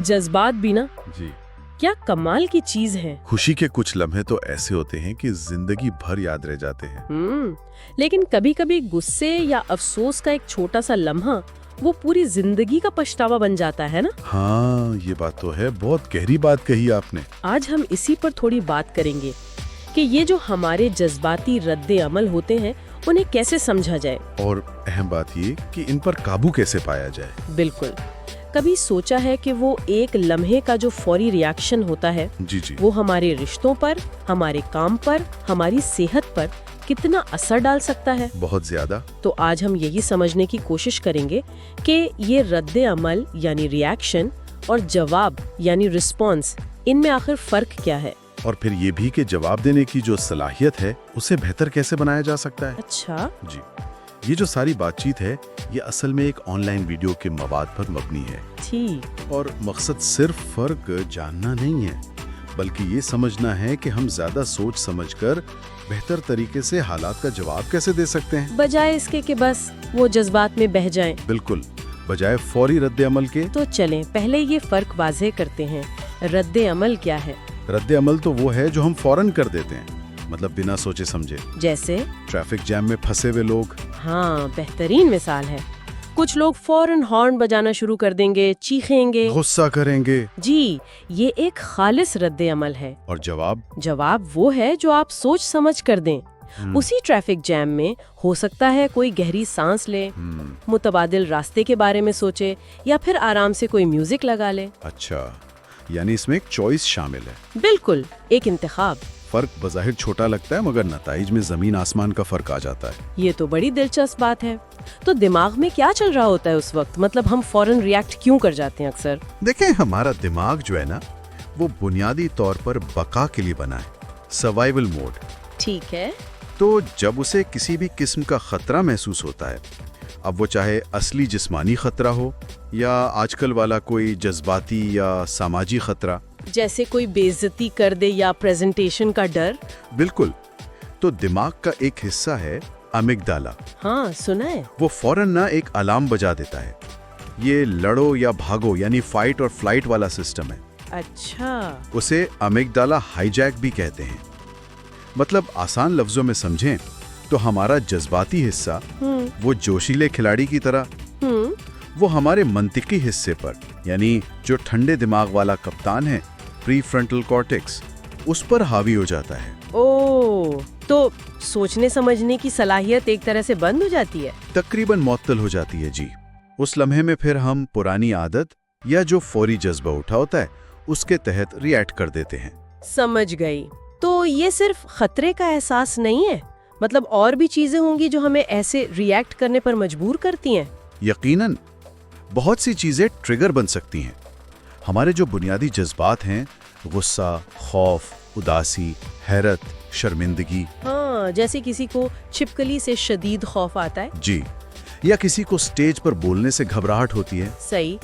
जज्बात भी ना जी। क्या कमाल की चीज है। खुशी के कुछ लम्हे तो ऐसे होते हैं कि जिंदगी भर याद रह जाते हैं। लेकिन कभी कभी गुस्से या अफसोस का एक छोटा सा लम्हा वो पूरी जिंदगी का पछतावा बन जाता है ना। हाँ, ये बात तो है, बहुत गहरी बात कही आपने। आज हम इसी पर थोड़ी बात करेंगे कि ये जो हमारे जज्बाती रद्दे अमल होते हैं उन्हें कैसे समझा जाए, और अहम बात ये कि इन पर काबू कैसे पाया जाए। बिल्कुल। कभी सोचा है कि वो एक लम्हे का जो फौरी रिएक्शन होता है जी जी। वो हमारे रिश्तों पर, हमारे काम पर, हमारी सेहत पर कितना असर डाल सकता है। बहुत ज्यादा। तो आज हम यही समझने की कोशिश करेंगे कि ये रद्दे अमल यानी रिएक्शन और जवाब यानी रिस्पॉन्स, इनमें आखिर फर्क क्या है। और फिर ये भी कि जवाब देने की जो सलाहियत है उसे बेहतर कैसे बनाया जा सकता है। अच्छा जी, ये जो सारी बातचीत है ये असल में एक ऑनलाइन वीडियो के मवाद पर मबनी है। ठीक। और मकसद सिर्फ फर्क जानना नहीं है, बल्कि ये समझना है कि हम ज्यादा सोच समझकर बेहतर तरीके से हालात का जवाब कैसे दे सकते हैं, बजाय इसके कि बस वो जज्बात में बह जाएं। बिल्कुल, बजाय फौरी रद्द अमल के। तो चलें पहले ये फर्क वाज़ेह करते हैं। रद्दे अमल क्या है? रद्द अमल तो वो है जो हम फौरन कर देते हैं, मतलब बिना सोचे समझे। जैसे ट्रैफिक जैम में फंसे हुए लोग। हाँ, बेहतरीन मिसाल है। कुछ लोग फौरन हॉर्न बजाना शुरू कर देंगे, चीखेंगे, गुस्सा करेंगे। जी, ये एक खालिस रद्दे अमल है। और जवाब? जवाब वो है जो आप सोच समझ कर दें। उसी ट्रैफिक जैम में हो सकता है कोई गहरी सांस ले, मुतबादिल रास्ते के बारे में सोचे, या फिर आराम से कोई म्यूजिक लगा ले। अच्छा, यानी इसमें एक चॉइस शामिल है। बिल्कुल, एक इंतखाब। फर्क बज़ाहिर छोटा लगता है, मगर नताइज में जमीन आसमान का फर्क आ जाता है। ये तो बड़ी दिलचस्प बात है। तो दिमाग में क्या चल रहा होता है उस वक्त, मतलब हम फौरन रिएक्ट क्यों कर जाते हैं अक्सर? देखें, हमारा दिमाग जो है ना, वो बुनियादी तौर पर बका के लिए बना है, सर्वाइवल मोड। ठीक है। तो जब उसे किसी भी किस्म का खतरा महसूस होता है, अब वो चाहे असली जिस्मानी खतरा हो या आजकल वाला कोई जज्बाती या सामाजिक खतरा, जैसे कोई बेइज्जती कर दे या प्रेजेंटेशन का डर। बिल्कुल, तो दिमाग का एक हिस्सा है अमिगडाला। हाँ, सुना है। वो फौरन ना एक अलार्म बजा देता है। ये लड़ो या भागो यानी फाइट और फ्लाइट वाला सिस्टम है। अच्छा। उसे अमिगडाला हाईजैक भी कहते हैं। मतलब आसान लफ्जों में समझें तो हमारा जज्बाती हिस्सा, वो जोशीले खिलाड़ी की तरह, वो हमारे मंतिकी हिस्से पर, यानी जो ठंडे दिमाग वाला कप्तान है, प्री फ्रंटल कॉर्टेक्स, उस पर हावी हो जाता है। ओह, तो सोचने समझने की सलाहियत एक तरह से बंद हो जाती है। तकरीबन मुअत्तल हो जाती है जी। उस लम्हे में फिर हम पुरानी आदत या जो फौरी जज्बा उठा होता है उसके तहत रिएक्ट कर देते हैं। समझ गई। तो ये सिर्फ खतरे का एहसास नहीं है, मतलब और भी चीजें होंगी जो हमें ऐसे रिएक्ट करने पर मजबूर करती हैं। यकीनन बहुत सी चीजें ट्रिगर बन सकती हैं। हमारे जो बुनियादी जज्बात हैं, गुस्सा, खौफ, उदासी, हैरत, शर्मिंदगी। हाँ, जैसे किसी को छिपकली से शदीद खौफ आता है। जी, या किसी को स्टेज पर बोलने से घबराहट होती है। सही।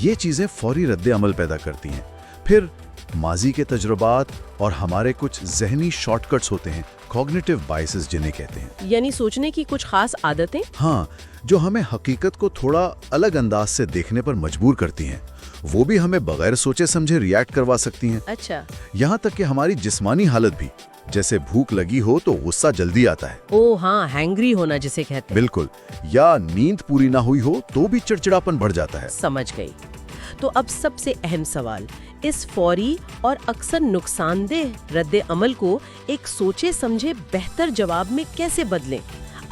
ये चीजें फौरी रद्द अमल पैदा करती हैं। फिर माजी के तजुर्बात और हमारे कुछ जहनी शॉर्टकट्स होते हैं, कॉग्निटिव बायसेस जिन्हें कहते हैं। यानी सोचने की कुछ खास आदतें। हाँ, जो हमें हकीकत को थोड़ा अलग अंदाज से देखने पर मजबूर करती हैं। वो भी हमें बगैर सोचे समझे रिएक्ट करवा सकती हैं। अच्छा। यहाँ तक कि हमारी जिस्मानी हालत भी, जैसे भूख लगी हो तो गुस्सा जल्दी आता है। ओ हाँ, हैंग्री होना जिसे कहते हैं। बिल्कुल, या नींद पूरी ना हुई हो तो भी चिड़चिड़ापन बढ़ जाता है। समझ गई। तो अब सबसे अहम सवाल, इस फौरी और अक्सर नुकसानदेह रद्दे अमल को एक सोचे समझे बेहतर जवाब में कैसे बदलें?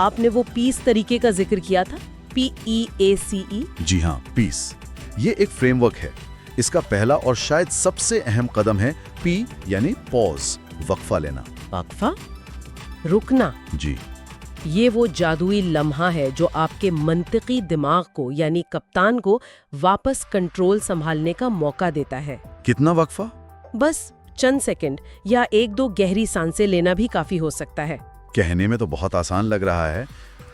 आपने वो पीस तरीके का जिक्र किया था, PEACE। जी हाँ, पीस। ये एक फ्रेमवर्क है। इसका पहला और शायद सबसे अहम कदम है P यानी पॉज, वक्फा लेना। वक्फा? रुकना। जी। ये वो जादुई लम्हा है जो आपके मंतिकी दिमाग को यानी कप्तान को वापस कंट्रोल संभालने का मौका देता है। कितना वक्फा? बस चंद सेकंड या एक दो गहरी सांसें लेना भी काफी हो सकता है। कहने में तो बहुत आसान लग रहा है,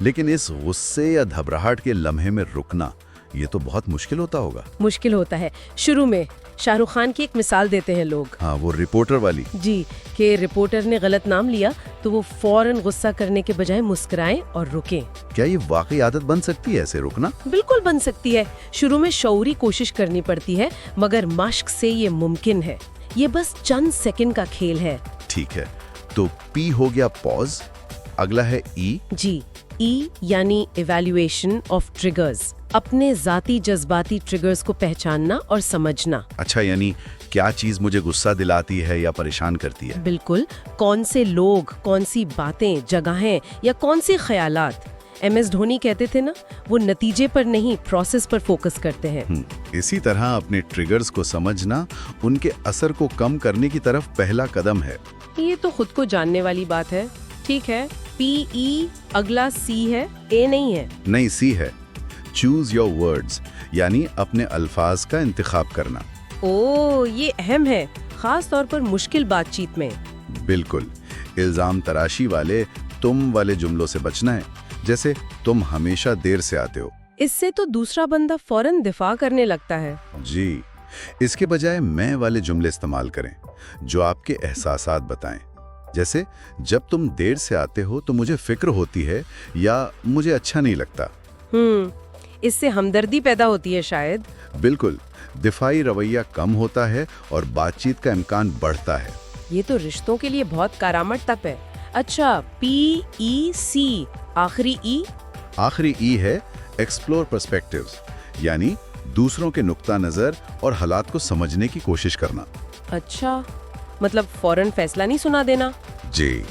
लेकिन इस गुस्से या घबराहट के लम्हे में रुकना, ये तो बहुत मुश्किल होता होगा। मुश्किल होता है। शुरू में शाहरुख खान की एक मिसाल देते हैं लोग। हाँ, वो रिपोर्टर वाली। जी, कि रिपोर्टर ने गलत नाम लिया तो वो फौरन गुस्सा करने के बजाय मुस्कुराएं और रुकें। क्या ये वाकई आदत बन सकती है ऐसे रुकना? बिल्कुल बन सकती है। शुरू में शौरी कोशिश करनी पड़ती है, मगर मश्क से ये मुमकिन है। ये बस चंद सेकंड का खेल है। ठीक है, तो पी हो गया पॉज, अगला है ई। जी, ई यानी इवैल्यूएशन ऑफ ट्रिगर्स, अपने जाती जज्बाती ट्रिगर्स को पहचानना और समझना। अच्छा, यानी क्या चीज मुझे गुस्सा दिलाती है या परेशान करती है? बिल्कुल, कौन से लोग, कौन सी बातें, जगहें या कौन से ख्यालात। MS धोनी कहते थे ना, वो नतीजे पर नहीं प्रोसेस पर फोकस करते हैं। इसी तरह अपने ट्रिगर्स को समझना उनके असर को कम करने की तरफ पहला कदम है। ये तो खुद को जानने वाली बात है। ठीक है, PE, अगला C है, A नहीं है। नहीं, सी है। चूज योर वर्ड्स, यानी अपने अल्फाज का इंतखाब करना। ये अहम है, खास तौर पर मुश्किल बातचीत में। बिल्कुल, इल्जाम तराशी वाले तुम वाले जुमलों से बचना है, जैसे तुम हमेशा देर से आते हो। इससे तो दूसरा बंदा फौरन दिफा करने लगता है। जी, इसके बजाय मैं वाले जुमले इस्तेमाल करें जो आपके एहसासात बताएं, जैसे जब तुम देर से आते हो तो मुझे फिक्र होती है या मुझे अच्छा नहीं लगता। इससे हमदर्दी पैदा होती है शायद। बिल्कुल, दिफाई रवैया कम होता है और बातचीत का इम्कान बढ़ता है। ये तो रिश्तों के लिए बहुत कारामद तप है। अच्छा, PEC, आखिरी E? आखिरी ई है एक्सप्लोर पर्सपेक्टिव्स, यानी दूसरों के नुक्ता नजर और हालात को समझने की कोशिश करना। अच्छा, मतलब फौरन फैसला नहीं सुना देना। जी,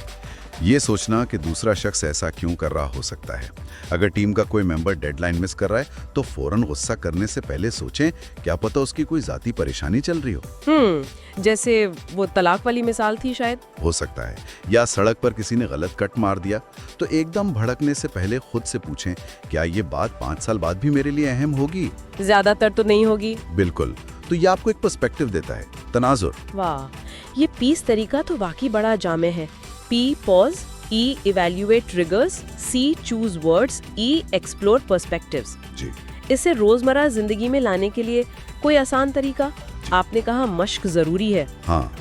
ये सोचना कि दूसरा शख्स ऐसा क्यों कर रहा हो सकता है। अगर टीम का कोई मेंबर डेडलाइन मिस कर रहा है तो फौरन गुस्सा करने से पहले सोचें, क्या पता उसकी कोई जाती परेशानी चल रही हो। जैसे वो तलाक वाली मिसाल थी शायद। हो सकता है, या सड़क पर किसी ने गलत कट मार दिया, तो एकदम भड़कने से पहले खुद से पूछें, क्या ये बात 5 साल बाद भी मेरे लिए अहम होगी? ज्यादातर तो नहीं होगी। बिल्कुल, तो ये आपको एक पर्सपेक्टिव देता है, तनाजुर। वाह, ये पीस तरीका तो वाकई बड़ा जामे है। P, pause, E, evaluate triggers, C, choose words, E, explore perspectives। जी, इसे रोजमर्रा जिंदगी में लाने के लिए कोई आसान तरीका? आपने कहा मश्क जरूरी है। हाँ,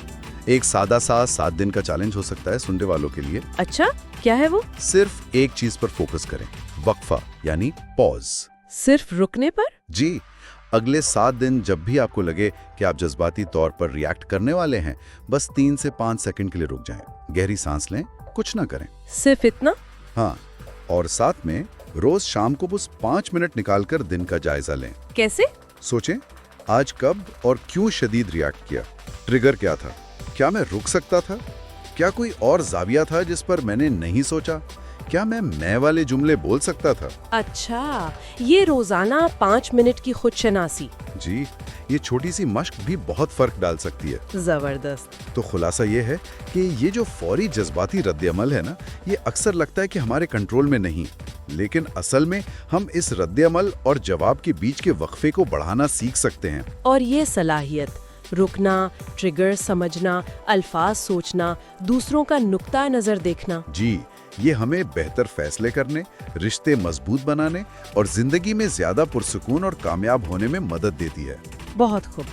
एक सादा सा 7 दिन का चैलेंज हो सकता है सुनने वालों के लिए। अच्छा, क्या है वो? सिर्फ एक चीज पर फोकस करें, वक्फा यानी पॉज। सिर्फ रुकने पर? जी, अगले 7 दिन जब भी आपको लगे कि आप जज्बाती तौर पर रिएक्ट करने वाले हैं, बस 3 से 5 सेकंड के लिए रुक जाएं, गहरी सांस लें, कुछ ना करें। सिर्फ इतना? हाँ, और साथ में रोज शाम को बस 5 मिनट निकालकर दिन का जायजा लें। कैसे? सोचें, आज कब और क्यों शदीद रिएक्ट किया, ट्रिगर क्या था, क्या मैं रुक सकता था, क्या कोई और जाविया था जिस पर मैंने नहीं सोचा, क्या मैं वाले जुमले बोल सकता था। अच्छा, ये रोजाना 5 मिनट की खुद शनासी। जी, ये छोटी सी मश्क भी बहुत फर्क डाल सकती है। जबरदस्त। तो खुलासा ये है कि ये जो फौरी जज्बाती रद्द-ए-अमल है ना, ये अक्सर लगता है कि हमारे कंट्रोल में नहीं, लेकिन असल में हम इस रद्द-ए-अमल और जवाब के बीच के वक्फे को बढ़ाना सीख सकते हैं। और ये सलाहियत, रुकना, ट्रिगर समझना, अल्फाज सोचना, दूसरों का नुक्ता नजर देखना, जी, ये हमें बेहतर फैसले करने, रिश्ते मजबूत बनाने और जिंदगी में ज्यादा पुरसुकून और कामयाब होने में मदद देती है। बहुत खूब।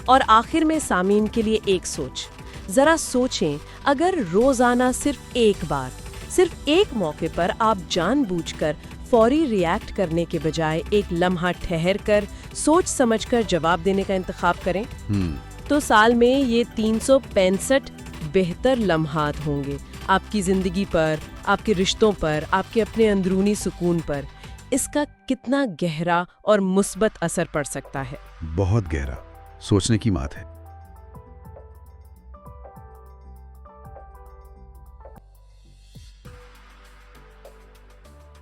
और आखिर में सामीन के लिए एक सोच, जरा सोचें, अगर रोजाना सिर्फ एक बार, सिर्फ एक मौके पर आप जानबूझकर फौरी रिएक्ट करने के बजाय एक लम्हा ठहर कर सोच समझकर जवाब देने का इंतखाब करें, तो साल में ये 365 बेहतर लम्हात होंगे आपकी जिंदगी पर, आपके रिश्तों पर, आपके अपने अंदरूनी सुकून पर। इसका कितना गहरा और मुस्बत असर पड़ सकता है। बहुत गहरा, सोचने की बात है।